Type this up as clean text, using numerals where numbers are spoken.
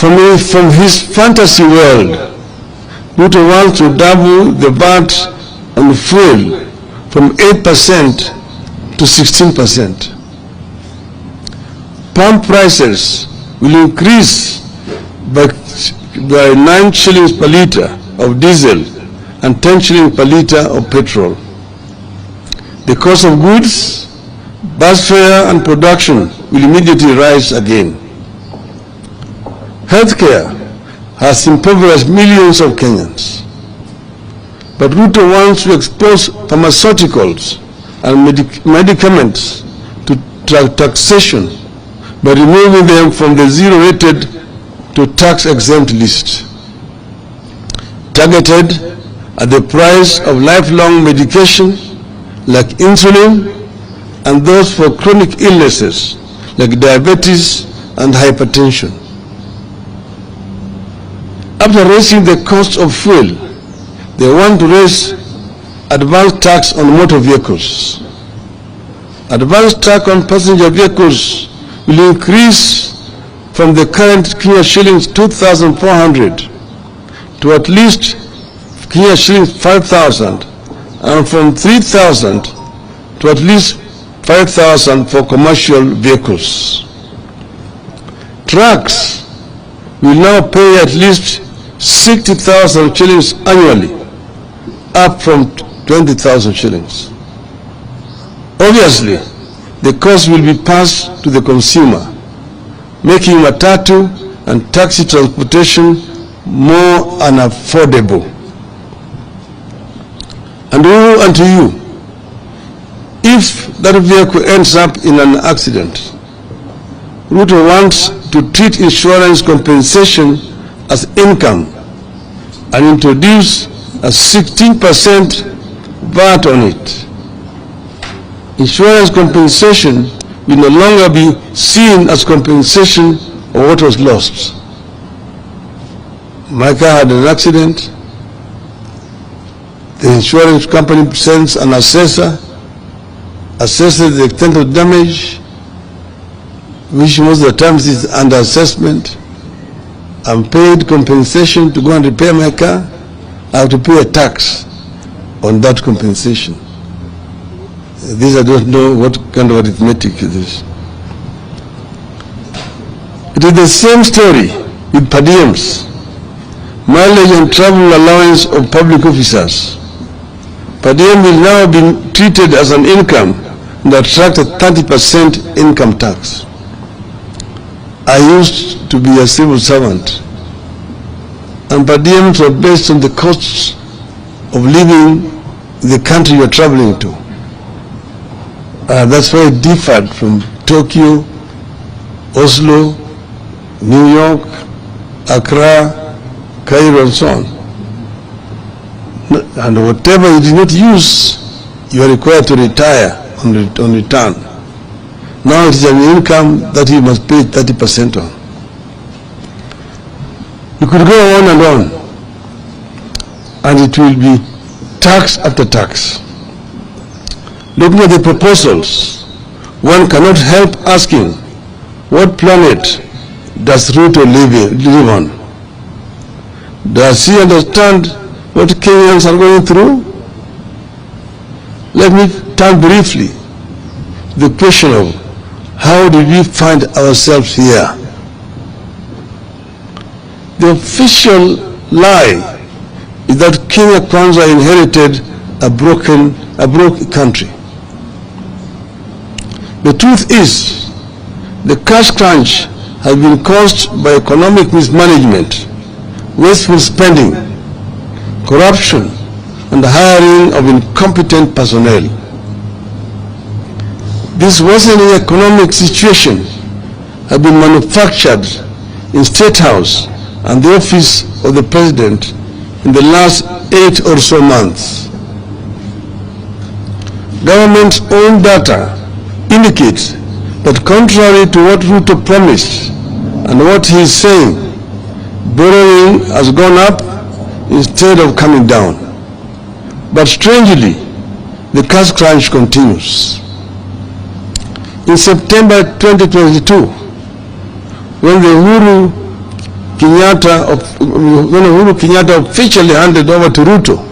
From his fantasy world, Ruto wants to double the VAT on fuel from 8% to 16%. Pump prices will increase by 9 shillings per litre of diesel and 10 shillings per litre of petrol. The cost of goods, bus fare and production will immediately rise again. Healthcare has impoverished millions of Kenyans. But Ruto wants to expose pharmaceuticals and medicaments to taxation by removing them from the zero-rated to tax-exempt list. Targeted at the price of lifelong medication like insulin and those for chronic illnesses like diabetes and hypertension. After raising the cost of fuel, they want to raise advance tax on motor vehicles. Advance tax on passenger vehicles will increase from the current Kenya shillings 2,400 to at least Kenya shillings 5,000, and from 3,000 to at least 5,000 for commercial vehicles. Trucks will now pay at least 60,000 shillings annually, up from 20,000 shillings. Obviously, the cost will be passed to the consumer, making matatu and taxi transportation more unaffordable. And woe unto you if that vehicle ends up in an accident. Ruto wants to treat insurance compensation as income and introduce a 16% VAT on it. Insurance compensation will no longer be seen as compensation of what was lost. My car had an accident. The insurance company sends an assessor, assesses the extent of damage, which most of the times is under assessment. I'm paid compensation to go and repair my car. I have to pay a tax on that compensation. This I don't know what kind of arithmetic it is. It is the same story with per diems, mileage and travel allowance of public officers. Per diem will now be treated as an income and attract a 30% income tax. I used to be a civil servant, and per diems were based on the costs of living in the country you are traveling to. That's why it differed from Tokyo, Oslo, New York, Accra, Cairo, and so on. And whatever you did not use, you are required to retire on return. Now it is an income that you must pay 30% on. You could go on, and it will be tax after tax. Looking at the proposals, one cannot help asking, what planet does Ruto live on? Does he understand what Kenyans are going through? Let me turn briefly to the question of how did we find ourselves here? The official lie is that Kenya Kwanza inherited a broke country. The truth is, the cash crunch has been caused by economic mismanagement, wasteful spending, corruption, and the hiring of incompetent personnel. This worsening economic situation has been manufactured in Statehouse and the office of the President in the last 8 or so months. Government's own data indicates that contrary to what Ruto promised and what he is saying, borrowing has gone up instead of coming down. But strangely, the cash crunch continues. In September 2022, when the Uhuru Kenyatta, when Uhuru Kenyatta officially handed over to Ruto,